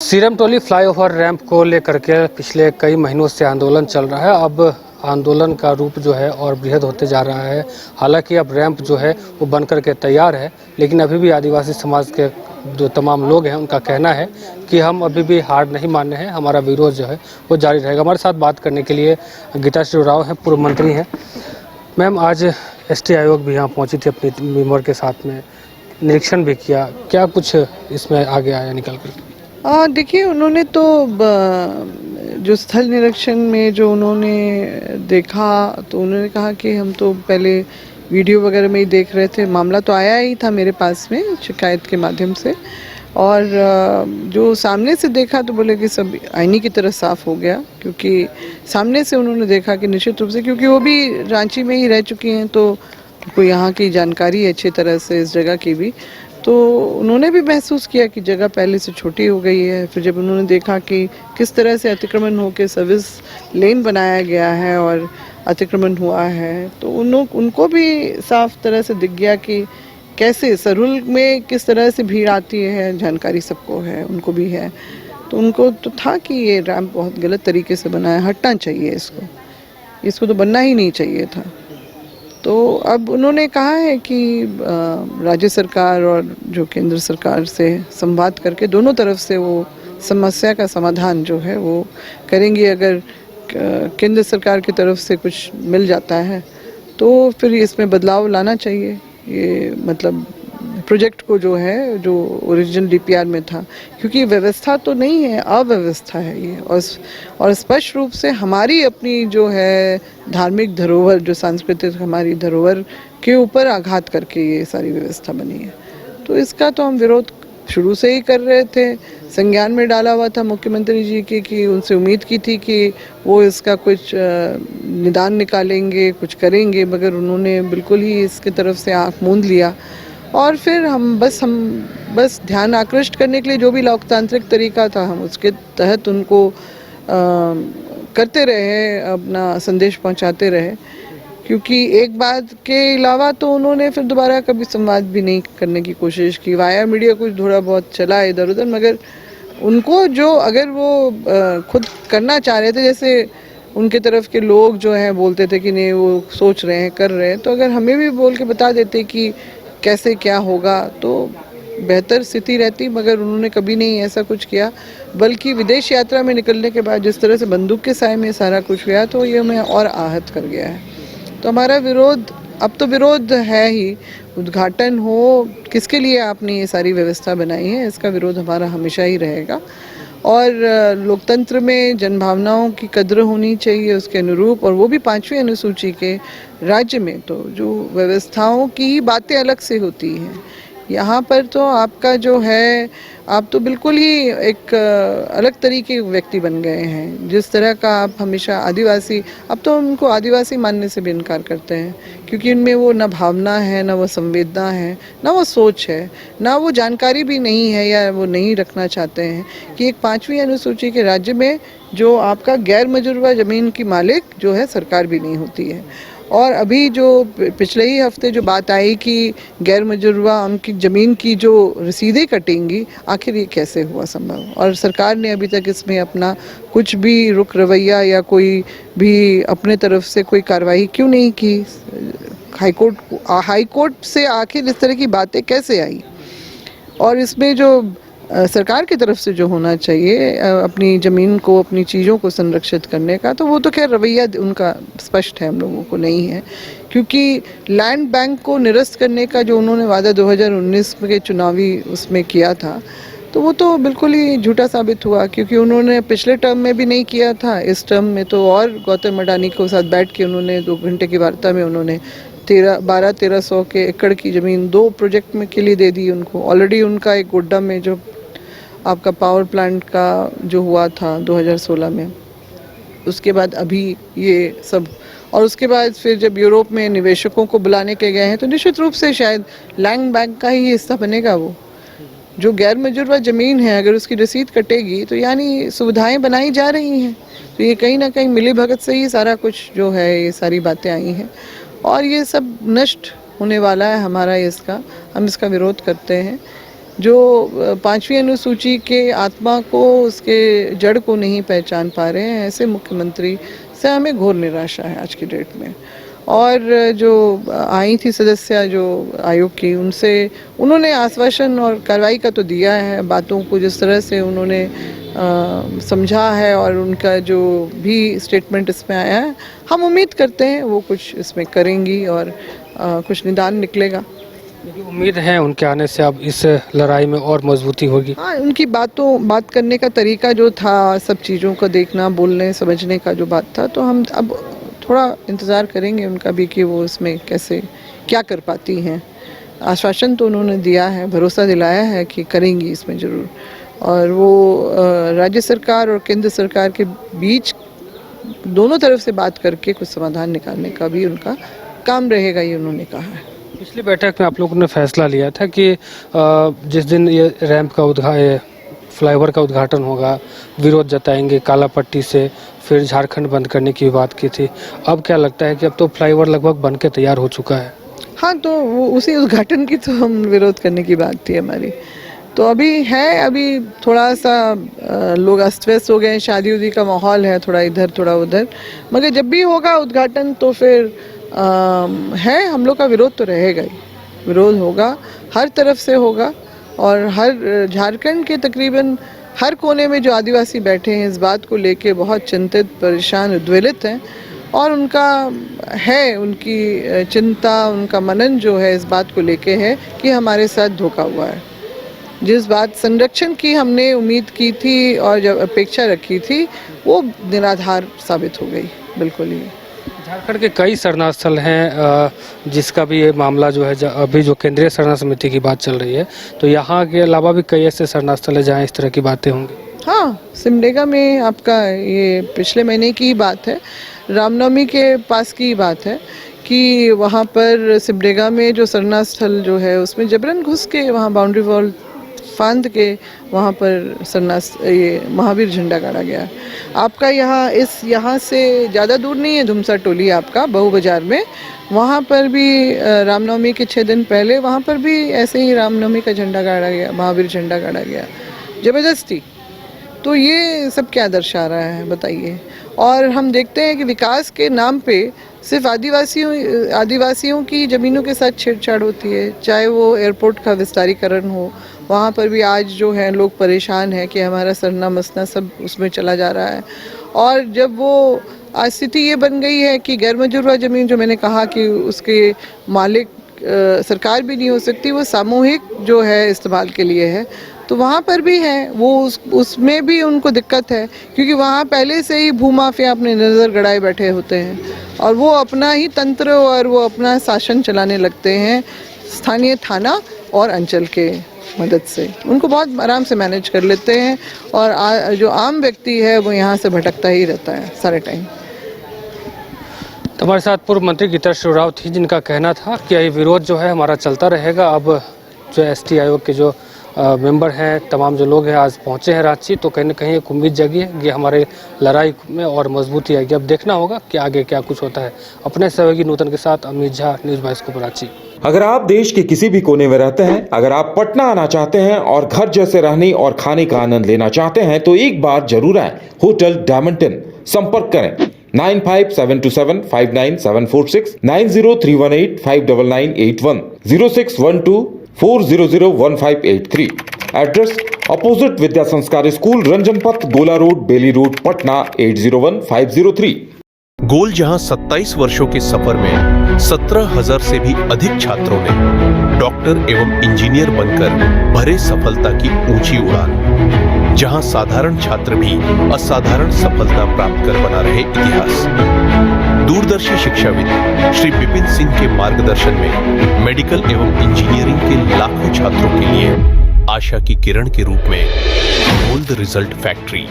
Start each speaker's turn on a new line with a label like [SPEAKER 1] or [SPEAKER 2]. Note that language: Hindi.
[SPEAKER 1] सीरम टोली फ्लाईओवर रैंप को लेकर के पिछले कई महीनों से आंदोलन चल रहा है। अब आंदोलन का रूप जो है और बृहद होते जा रहा है। हालांकि अब रैंप जो है वो बन करके तैयार है, लेकिन अभी भी आदिवासी समाज के जो तमाम लोग हैं उनका कहना है कि हम अभी भी हार नहीं माने हैं, हमारा विरोध जो है वो जारी रहेगा। हमारे साथ बात करने के लिए गीताश्री उरांव हैं, पूर्व मंत्री हैं। मैम, आज एसटी आयोग भी यहाँ पहुँची थी, अपनी मेंबर के साथ में निरीक्षण भी किया, क्या कुछ इसमें आगे आया निकल कर?
[SPEAKER 2] देखिए, उन्होंने तो जो स्थल निरीक्षण में जो उन्होंने देखा तो उन्होंने कहा कि हम तो पहले वीडियो वगैरह में ही देख रहे थे, मामला तो आया ही था मेरे पास में शिकायत के माध्यम से, और जो सामने से देखा तो बोले कि सब आईने की तरह साफ़ हो गया, क्योंकि सामने से उन्होंने देखा कि निश्चित रूप से, क्योंकि वो भी रांची में ही रह चुकी हैं तो उनको यहाँ की जानकारी है अच्छी तरह से इस जगह की भी, तो उन्होंने भी महसूस किया कि जगह पहले से छोटी हो गई है। फिर जब उन्होंने देखा कि किस तरह से अतिक्रमण होकर सर्विस लेन बनाया गया है और अतिक्रमण हुआ है, तो उनको भी साफ तरह से दिख गया कि कैसे सरुल में किस तरह से भीड़ आती है, जानकारी सबको है, उनको भी है। तो उनको तो था कि ये रैंप बहुत गलत तरीके से बना है, हटना चाहिए इसको तो बनना ही नहीं चाहिए था। तो अब उन्होंने कहा है कि राज्य सरकार और जो केंद्र सरकार से संवाद करके दोनों तरफ से वो समस्या का समाधान जो है वो करेंगे। अगर केंद्र सरकार की तरफ से कुछ मिल जाता है तो फिर इसमें बदलाव लाना चाहिए। ये मतलब प्रोजेक्ट को जो है, जो ओरिजिनल डीपीआर में था, क्योंकि व्यवस्था तो नहीं है, अव्यवस्था है ये, और स्पष्ट रूप से हमारी अपनी जो है धार्मिक धरोहर, जो सांस्कृतिक हमारी धरोहर के ऊपर आघात करके ये सारी व्यवस्था बनी है। तो इसका तो हम विरोध शुरू से ही कर रहे थे, संज्ञान में डाला हुआ था मुख्यमंत्री जी की कि उनसे उम्मीद की थी कि वो इसका कुछ निदान निकालेंगे, कुछ करेंगे, मगर उन्होंने बिल्कुल ही इसकी तरफ से आँख मूंद लिया। और फिर हम बस ध्यान आकृष्ट करने के लिए जो भी लोकतांत्रिक तरीका था हम उसके तहत उनको करते रहे, अपना संदेश पहुंचाते रहे, क्योंकि एक बात के अलावा तो उन्होंने फिर दोबारा कभी संवाद भी नहीं करने की कोशिश की। वाया मीडिया कुछ थोड़ा बहुत चला इधर उधर, मगर उनको जो अगर वो खुद करना चाह रहे थे, जैसे उनके तरफ के लोग जो हैं बोलते थे कि नहीं वो सोच रहे हैं, कर रहे हैं, तो अगर हमें भी बोल के बता देते कि कैसे क्या होगा तो बेहतर स्थिति रहती, मगर उन्होंने कभी नहीं ऐसा कुछ किया। बल्कि विदेश यात्रा में निकलने के बाद जिस तरह से बंदूक के साए में सारा कुछ हुआ तो ये हमें और आहत कर गया है। तो हमारा विरोध, अब तो विरोध है ही, उद्घाटन हो, किसके लिए आपने ये सारी व्यवस्था बनाई है, इसका विरोध हमारा हमेशा ही रहेगा। और लोकतंत्र में जनभावनाओं की कद्र होनी चाहिए उसके अनुरूप, और वो भी 5वीं अनुसूची के राज्य में तो जो व्यवस्थाओं की बातें अलग से होती हैं। यहाँ पर तो आपका जो है, आप तो बिल्कुल ही एक अलग तरीके के व्यक्ति बन गए हैं। जिस तरह का आप हमेशा आदिवासी, अब तो उनको आदिवासी मानने से भी इनकार करते हैं, क्योंकि इनमें वो ना भावना है, ना वो संवेदना है, ना वो सोच है, ना वो जानकारी भी नहीं है, या वो नहीं रखना चाहते हैं कि एक 5वीं अनुसूची के राज्य में जो आपका गैर मजुरवा ज़मीन की मालिक जो है सरकार भी नहीं होती है। और अभी जो पिछले ही हफ्ते जो बात आई कि गैर मजुरवा उनकी ज़मीन की जो रसीदें कटेंगी, आखिर ये कैसे हुआ संभव? और सरकार ने अभी तक इसमें अपना कुछ भी रुख रवैया या कोई भी अपने तरफ से कोई कार्रवाई क्यों नहीं की? हाई कोर्ट से आखिर इस तरह की बातें कैसे आई? और इसमें जो सरकार की तरफ से जो होना चाहिए अपनी ज़मीन को, अपनी चीज़ों को संरक्षित करने का, तो वो तो खैर रवैया उनका स्पष्ट है, हम लोगों को नहीं है। क्योंकि लैंड बैंक को निरस्त करने का जो उन्होंने वादा 2019 के चुनावी उसमें किया था, तो वो तो बिल्कुल ही झूठा साबित हुआ, क्योंकि उन्होंने पिछले टर्म में भी नहीं किया था, इस टर्म में तो और गौतम अडानी के साथ बैठ के उन्होंने 2 घंटे की वार्ता में उन्होंने 1200-1300 के एकड़ की ज़मीन 2 प्रोजेक्ट में के लिए दे दी उनको। ऑलरेडी उनका एक गोड्डा में जो आपका पावर प्लांट का जो हुआ था 2016 में, उसके बाद अभी ये सब, और उसके बाद फिर जब यूरोप में निवेशकों को बुलाने के गए हैं, तो निश्चित रूप से शायद लैंड बैंक का ही हिस्सा बनेगा वो। जो गैर मजुरवा ज़मीन है, अगर उसकी रसीद कटेगी तो यानी सुविधाएं बनाई जा रही हैं, तो ये कहीं ना कहीं मिली भगत से ही सारा कुछ जो है, ये सारी बातें आई हैं, और ये सब नष्ट होने वाला है हमारा इसका, हम इसका विरोध करते हैं। जो 5वीं अनुसूची के आत्मा को, उसके जड़ को नहीं पहचान पा रहे हैं, ऐसे मुख्यमंत्री से हमें घोर निराशा है आज की डेट में। और जो आई थी सदस्य जो आयोग की, उनसे उन्होंने आश्वासन और कार्रवाई का तो दिया है, बातों को जिस तरह से उन्होंने समझा है और उनका जो भी स्टेटमेंट इसमें आया है, हम उम्मीद करते हैं वो कुछ इसमें करेंगी और कुछ निदान निकलेगा।
[SPEAKER 1] उम्मीद है उनके आने से अब इस लड़ाई में और मजबूती होगी।
[SPEAKER 2] हाँ, उनकी बात करने का तरीका जो था, सब चीज़ों को देखना, बोलने समझने का जो बात था, तो हम अब थोड़ा इंतज़ार करेंगे उनका भी कि वो इसमें कैसे क्या कर पाती हैं। आश्वासन तो उन्होंने दिया है, भरोसा दिलाया है कि करेंगी इसमें ज़रूर, और वो राज्य सरकार और केंद्र सरकार के बीच दोनों तरफ से बात करके कुछ समाधान निकालने का भी उनका काम रहेगा, ये उन्होंने कहा है।
[SPEAKER 1] पिछली बैठक में आप लोगों ने फैसला लिया था कि जिस दिन ये रैंप का फ्लाईओवर का उद्घाटन होगा, विरोध जताएंगे काला पट्टी से, फिर झारखंड बंद करने की बात की थी। अब क्या लगता है कि अब तो फ्लाईओवर लगभग बन के तैयार हो चुका है?
[SPEAKER 2] हाँ, तो वो उसी उद्घाटन की तो हम विरोध करने की बात थी हमारी। तो अभी थोड़ा सा लोग अस्त व्यस्त हो गए हैं, शादी उदी का माहौल है, थोड़ा इधर थोड़ा उधर, मगर जब भी होगा उद्घाटन तो फिर है, हम लोग का विरोध तो रहेगा ही, विरोध होगा, हर तरफ से होगा। और हर झारखंड के तकरीबन हर कोने में जो आदिवासी बैठे हैं, इस बात को लेके बहुत चिंतित, परेशान, उद्वेलित हैं, और उनका है, उनकी चिंता, उनका मनन जो है इस बात को लेके है कि हमारे साथ धोखा हुआ है। जिस बात संरक्षण की हमने उम्मीद की थी और जब अपेक्षा रखी थी, वो निराधार साबित हो गई, बिल्कुल ही।
[SPEAKER 1] झारखंड के कई शरणार्थ स्थल हैं, जिसका भी ये मामला जो है, अभी जो केंद्रीय शरण समिति की बात चल रही है, तो यहाँ के अलावा भी कई ऐसे शरणार्थ स्थल है जहाँ इस तरह की बातें होंगी। हाँ,
[SPEAKER 2] सिमडेगा में आपका ये पिछले महीने की बात है, रामनवमी के पास की बात है कि वहाँ पर सिमडेगा में जो शरणार्थ स्थल जो है, उसमें जबरन घुस के वहाँ बाउंड्री वॉल फांद के वहाँ पर ये महावीर झंडा गाड़ा गया। आपका यहाँ से ज़्यादा दूर नहीं है, धुमसा टोली आपका बहु बाजार में, वहाँ पर भी रामनवमी के 6 दिन पहले वहाँ पर भी ऐसे ही रामनवमी का झंडा गाड़ा गया, महावीर झंडा गाड़ा गया ज़बरदस्ती। तो ये सब क्या दर्शा रहा है बताइए? और हम देखते हैं कि विकास के नाम पे सिर्फ आदिवासियों की ज़मीनों के साथ छेड़छाड़ होती है, चाहे वो एयरपोर्ट का विस्तारीकरण हो, वहाँ पर भी आज जो है लोग परेशान हैं कि हमारा सरना मसना सब उसमें चला जा रहा है। और जब वो आज स्थिति ये बन गई है कि गैर मंजूर ज़मीन, जो मैंने कहा कि उसके मालिक सरकार भी नहीं हो सकती, वो सामूहिक जो है इस्तेमाल के लिए है, तो वहाँ पर भी है वो, उसमें भी उनको दिक्कत है, क्योंकि वहाँ पहले से ही भूमाफिया अपने नज़र गड़ाए बैठे होते हैं और वो अपना ही तंत्र और वो अपना शासन चलाने लगते हैं स्थानीय थाना और अंचल के मदद से। उनको बहुत आराम से मैनेज कर लेते हैं और जो आम व्यक्ति है वो यहाँ से भटकता ही रहता है सारे टाइम।
[SPEAKER 1] तो हमारे साथ पूर्व मंत्री गीता श्रीराव थी, जिनका कहना था कि ये विरोध जो है हमारा चलता रहेगा। अब जो एसटी आयोग के जो मेंबर हैं, तमाम जो लोग हैं, आज पहुंचे हैं रांची, तो कहीं ना कहीं एक उम्मीद जगी है कि हमारे लड़ाई में और मजबूती आएगी। अब देखना होगा कि आगे क्या कुछ होता है। अपने सहयोगी नूतन के साथ अमित झा, न्यूज़ 22 को रांची।
[SPEAKER 3] अगर आप देश के किसी भी कोने में रहते हैं, अगर आप पटना आना चाहते हैं और घर जैसे रहने और खाने का आनंद लेना चाहते हैं, तो एक बार जरूर आएं होटल डायमंटन। संपर्क करें 9572759746, 9031859981, 0612400158 एड्रेस अपोजिट विद्या संस्कार स्कूल, रंजन पथ, गोला रोड, बेली रोड, पटना 801503।
[SPEAKER 4] गोल जहां 27 वर्षों के सफर में 17,000 से भी अधिक छात्रों ने डॉक्टर एवं इंजीनियर बनकर भरे सफलता की ऊंची उड़ान, जहां साधारण छात्र भी असाधारण सफलता प्राप्त कर बना रहे इतिहास। दूरदर्शी शिक्षाविद श्री विपिन सिंह के मार्गदर्शन में मेडिकल एवं इंजीनियरिंग के लाखों छात्रों के लिए आशा की किरण के रूप में गोल्ड रिजल्ट फैक्ट्री